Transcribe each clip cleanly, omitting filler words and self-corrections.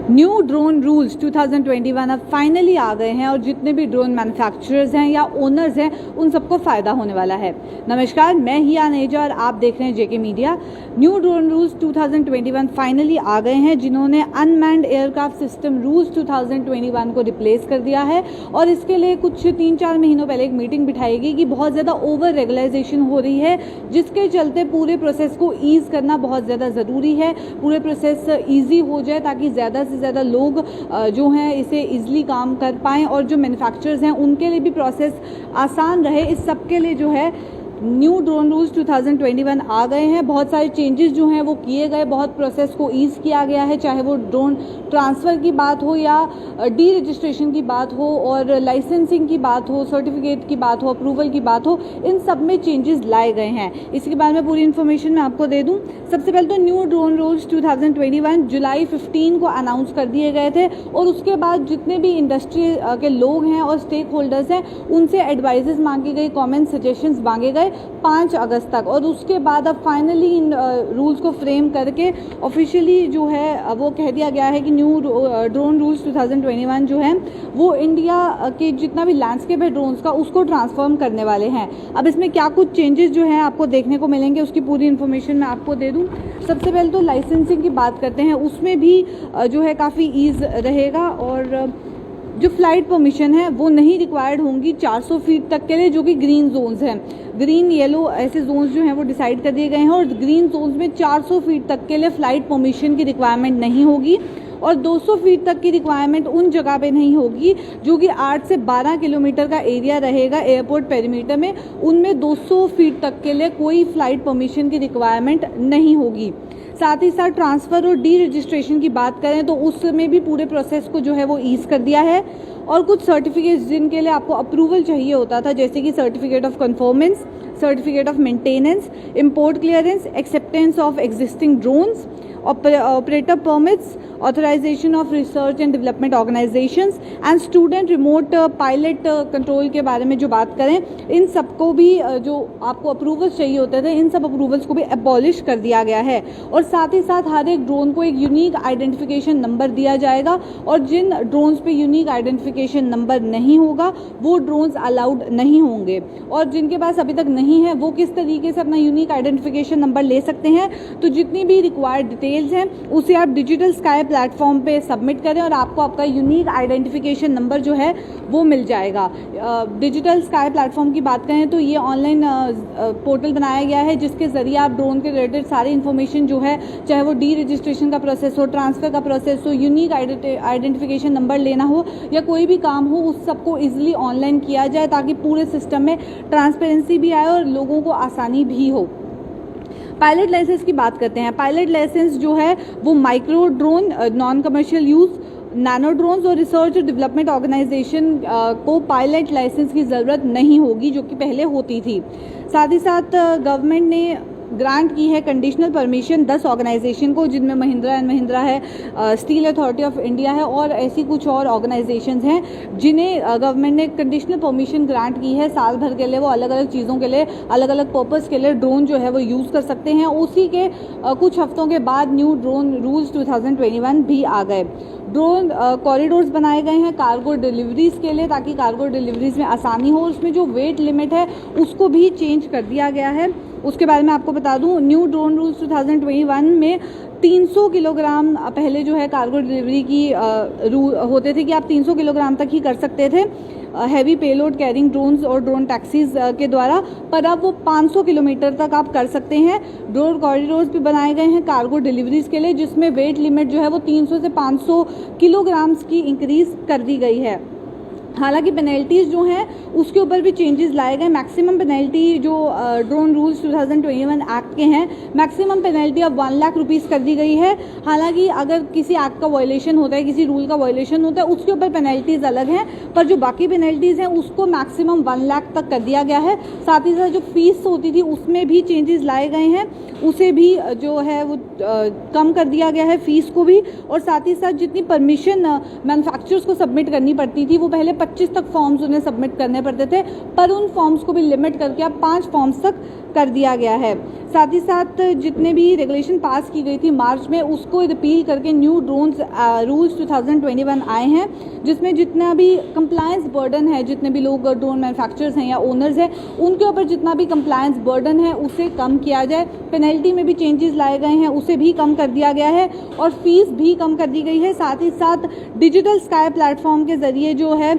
New drone rules 2021 अब finally आ गए हैं और जितने भी ड्रोन मैन्युफैक्चरर्स हैं या ओनर्स हैं उन सबको फ़ायदा होने वाला है। नमस्कार, मैं हिया नेजा और आप देख रहे हैं JK Media. New drone rules 2021 finally आ गए हैं, जिन्होंने अनमैन्ड एयरक्राफ्ट सिस्टम रूल्स 2021 को रिप्लेस कर दिया है। और इसके लिए कुछ 3-4 महीनों पहले एक मीटिंग बिठाई गई कि बहुत ज़्यादा ओवर रेगुलाइजेशन हो रही है, जिसके चलते पूरे प्रोसेस को ईज़ करना बहुत ज़्यादा ज़रूरी है। पूरे प्रोसेस ईजी हो जाए ताकि ज़्यादा से ज़्यादा लोग जो हैं इसे ईजिली काम कर पाएँ और जो मैन्युफैक्चरर्स हैं उनके लिए भी प्रोसेस आसान रहे। इस सब के लिए जो है न्यू ड्रोन रूल्स 2021 आ गए हैं। बहुत सारे चेंजेस जो हैं वो किए गए, बहुत प्रोसेस को ईज़ किया गया है, चाहे वो ड्रोन ट्रांसफ़र की बात हो या डी रजिस्ट्रेशन की बात हो और लाइसेंसिंग की बात हो, सर्टिफिकेट की बात हो, अप्रूवल की बात हो, इन सब में चेंजेस लाए गए हैं। इसके बारे में पूरी इन्फॉर्मेशन मैं आपको दे दूँ। सबसे पहले तो न्यू ड्रोन रूल्स 2021 जुलाई 15 को अनाउंस कर दिए गए थे और उसके बाद जितने भी इंडस्ट्री के लोग हैं और स्टेक होल्डर्स हैं उनसे एडवाइजेस मांगी गई, कमेंट सजेशंस मांगे गए 5 अगस्त तक। और उसके बाद अब फाइनली इन रूल्स को फ्रेम करके ऑफिशियली जो है वो कह दिया गया है कि न्यू ड्रोन रूल्स 2021 जो है वो इंडिया के जितना भी लैंडस्केप है ड्रोन्स का उसको ट्रांसफॉर्म करने वाले हैं। अब इसमें क्या कुछ चेंजेस जो हैं आपको देखने को मिलेंगे उसकी पूरी इन्फॉर्मेशन मैं आपको दे दूं। सबसे पहले तो लाइसेंसिंग की बात करते हैं, उसमें भी जो है काफ़ी ईज़ रहेगा और जो फ्लाइट परमिशन है वो नहीं रिक्वायर्ड होंगी 400 फीट तक के लिए, जो कि ग्रीन जोन्स हैं। ग्रीन येलो ऐसे जोन्स जो हैं वो डिसाइड कर दिए गए हैं और ग्रीन जोन्स में 400 फीट तक के लिए फ़्लाइट परमिशन की रिक्वायरमेंट नहीं होगी और 200 फीट तक की रिक्वायरमेंट उन जगह पे नहीं होगी जो कि 8 से 12 किलोमीटर का एरिया रहेगा एयरपोर्ट पेरीमीटर में। उनमें 200 फीट तक के लिए कोई फ़्लाइट परमिशन की रिक्वायरमेंट नहीं होगी। साथ ही साथ ट्रांसफ़र और डी रजिस्ट्रेशन की बात करें तो उसमें भी पूरे प्रोसेस को जो है वो ईज़ कर दिया है। और कुछ सर्टिफिकेट्स जिनके लिए आपको अप्रूवल चाहिए होता था, जैसे कि certificate of conformance, certificate of maintenance, import clearance, acceptance of existing drones, operator permits, authorisation of research and development organisations and student remote pilot control के बारे में जो बात करें, इन सबको भी जो आपको अप्रूवल्स चाहिए होते थे इन सब अप्रूवल्स को भी एबॉलिश कर दिया गया है। और साथ ही साथ हर एक ड्रोन को एक यूनिक आइडेंटिफिकेशन नंबर दिया जाएगा और जिन ड्रोन्स पे यूनिक आइडेंटिफिकेशन नंबर नहीं होगा वो ड्रोन्स अलाउड नहीं होंगे। और जिनके पास अभी तक नहीं है वो किस तरीके से अपना यूनिक आइडेंटिफिकेशन नंबर ले सकते हैं, तो जितनी भी रिक्वायर्ड डिटेल्स हैं उसे आप डिजिटल स्काई प्लेटफॉर्म पे सबमिट करें और आपको आपका यूनिक आइडेंटिफिकेशन नंबर जो है वो मिल जाएगा। डिजिटल स्काई प्लेटफॉर्म की बात करें तो ये ऑनलाइन पोर्टल बनाया गया है जिसके ज़रिए आप ड्रोन के रिलेटेड सारी इन्फॉर्मेशन जो है, चाहे वो डी रजिस्ट्रेशन का प्रोसेस हो, ट्रांसफ़र का प्रोसेस हो, यूनिक आइडेंटिफिकेशन नंबर लेना हो या कोई भी काम हो, उस सबको ईजिली ऑनलाइन किया जाए ताकि पूरे सिस्टम में ट्रांसपेरेंसी भी आए और लोगों को आसानी भी हो। पायलट लाइसेंस की बात करते हैं। पायलट लाइसेंस जो है वो micro drone, non commercial use, nano drones और रिसर्च और डेवलपमेंट ऑर्गेनाइजेशन को पायलट लाइसेंस की ज़रूरत नहीं होगी जो कि पहले होती थी। साथ ही साथ गवर्नमेंट ने ग्रांट की है कंडीशनल परमिशन 10 ऑर्गेनाइजेशन को, जिनमें महिंद्रा एंड महिंद्रा है, स्टील अथॉरिटी ऑफ इंडिया है और ऐसी कुछ और ऑर्गेनाइजेशंस हैं जिन्हें गवर्नमेंट ने कंडीशनल परमिशन ग्रांट की है। साल भर के लिए वो अलग अलग चीज़ों के लिए, अलग अलग पर्पज़ के लिए ड्रोन जो है वो यूज़ कर सकते हैं। उसी के कुछ हफ्तों के बाद न्यू ड्रोन रूल्स 2021 भी आ गए। ड्रोन कॉरिडोर्स बनाए गए हैं कार्गो डिलीवरीज़ के लिए ताकि कार्गो डिलीवरीज़ में आसानी हो। उसमें जो वेट लिमिट है उसको भी चेंज कर दिया गया है। उसके बारे में आपको बता दूं, न्यू ड्रोन रूल्स 2021 में 300 किलोग्राम पहले जो है कार्गो डिलीवरी की होते थे कि आप 300 किलोग्राम तक ही कर सकते थे हैवी पेलोड कैरिंग ड्रोन्स और ड्रोन टैक्सीज के द्वारा, पर अब वो 500 किलोमीटर तक आप कर सकते हैं। ड्रोन कॉरिडोर्स भी बनाए गए हैं कार्गो डिलीवरीज के लिए जिसमें वेट लिमिट जो है वो 300 से 500 किलोग्राम्स की इंक्रीज़ कर दी गई है। हालांकि पेनल्टीज़ जो हैं उसके ऊपर भी चेंजेस लाए गए। मैक्सिमम पेनल्टी जो ड्रोन रूल्स 2021 एक्ट के हैं, मैक्सिमम पेनल्टी अब 1 लाख रुपीज़ कर दी गई है। हालांकि अगर किसी एक्ट का वायलेशन होता है, किसी रूल का वायलेशन होता है, उसके ऊपर पेनल्टीज़ अलग हैं, पर जो बाकी पेनल्टीज़ हैं उसको मैक्सिमम 1 लाख तक कर दिया गया है। साथ ही साथ जो फीस होती थी उसमें भी चेंजेस लाए गए हैं, उसे भी जो है वो कम कर दिया गया है फ़ीस को भी। और साथ ही साथ जितनी परमिशन मैन्युफैक्चरर्स को सबमिट करनी पड़ती थी वो पहले 25 तक फॉर्म्स उन्हें सबमिट करने पड़ते थे, पर उन फॉर्म्स को भी लिमिट करके अब 5 फॉर्म्स तक कर दिया गया है। साथ ही साथ जितने भी रेगुलेशन पास की गई थी मार्च में, उसको रिपील करके न्यू ड्रोन्स रूल्स 2021 आए हैं, जिसमें जितना भी कंप्लायंस बर्डन है, जितने भी लोग ड्रोन मैन्युफैक्चरर्स हैं या ओनर्स हैं, उनके ऊपर जितना भी कंप्लायंस बर्डन है उसे कम किया जाए। पेनल्टी में भी चेंजेस लाए गए हैं, उसे भी कम कर दिया गया है और फीस भी कम कर दी गई है। साथ ही साथ डिजिटल स्काई प्लेटफॉर्म के जरिए जो है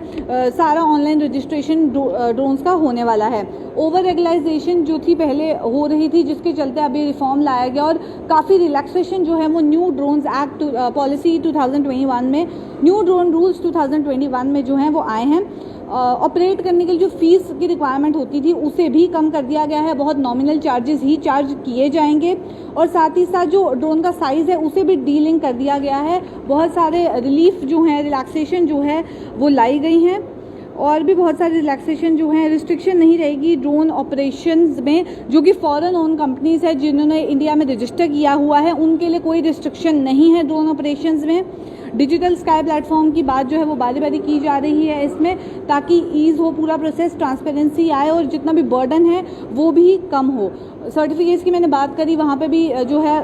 सारा ऑनलाइन रजिस्ट्रेशन ड्रोन्स का होने वाला है। ओवर रेगुलाइजेशन जो थी पहले हो रही थी, जिसके चलते अभी रिफॉर्म लाया गया और काफ़ी रिलैक्सेशन जो है वो न्यू ड्रोन्स एक्ट पॉलिसी 2021 में, न्यू ड्रोन रूल्स 2021 में जो हैं वो आए हैं। ऑपरेट करने के लिए जो फीस की रिक्वायरमेंट होती थी उसे भी कम कर दिया गया है, बहुत नॉमिनल चार्जेस ही चार्ज किए जाएंगे। और साथ ही साथ जो ड्रोन का साइज़ है उसे भी डीलिंक कर दिया गया है। बहुत सारे रिलीफ जो हैं, रिलैक्सेशन जो है वो लाई गई हैं और भी बहुत सारे रिलैक्सेशन जो हैं। रिस्ट्रिक्शन नहीं रहेगी ड्रोन ऑपरेशंस में, जो कि फॉरेन ओन कंपनीज है जिन्होंने इंडिया में रजिस्टर किया हुआ है, उनके लिए कोई रिस्ट्रिक्शन नहीं है ड्रोन ऑपरेशंस में। डिजिटल स्काई प्लेटफॉर्म की बात जो है वो बारी बारी की जा रही है इसमें, ताकि ईज़ हो पूरा प्रोसेस, ट्रांसपेरेंसी आए और जितना भी बर्डन है वो भी कम हो। सर्टिफिकेट्स की मैंने बात करी, वहाँ पे भी जो है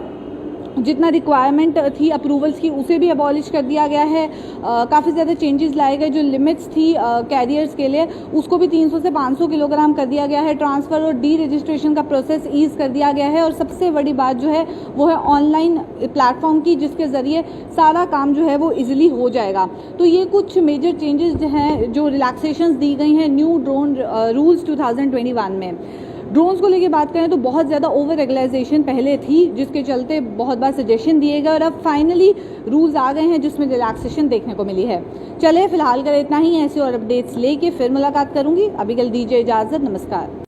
जितना रिक्वायरमेंट थी अप्रूवल्स की उसे भी अबॉलिश कर दिया गया है। काफ़ी ज़्यादा चेंजेस लाए गए। जो लिमिट्स थी कैरियर्स के लिए उसको भी 300 से 500 किलोग्राम कर दिया गया है। ट्रांसफ़र और डी रजिस्ट्रेशन का प्रोसेस ईज़ कर दिया गया है। और सबसे बड़ी बात जो है वो है ऑनलाइन प्लेटफॉर्म की, जिसके ज़रिए सारा काम जो है वो ईजिली हो जाएगा। तो ये कुछ मेजर चेंजेस हैं जो रिलैक्सेशंस दी गई हैं न्यू ड्रोन रूल्स 2021 में। ड्रोन्स को लेके बात करें तो बहुत ज़्यादा ओवर रेगुलाइजेशन पहले थी, जिसके चलते बहुत बार सजेशन दिए गए और अब फाइनली रूल्स आ गए हैं जिसमें रिलैक्सेशन देखने को मिली है। चले फिलहाल कर इतना ही, ऐसे और अपडेट्स लेके फिर मुलाकात करूंगी। अभी कल दीजिए इजाज़त, नमस्कार।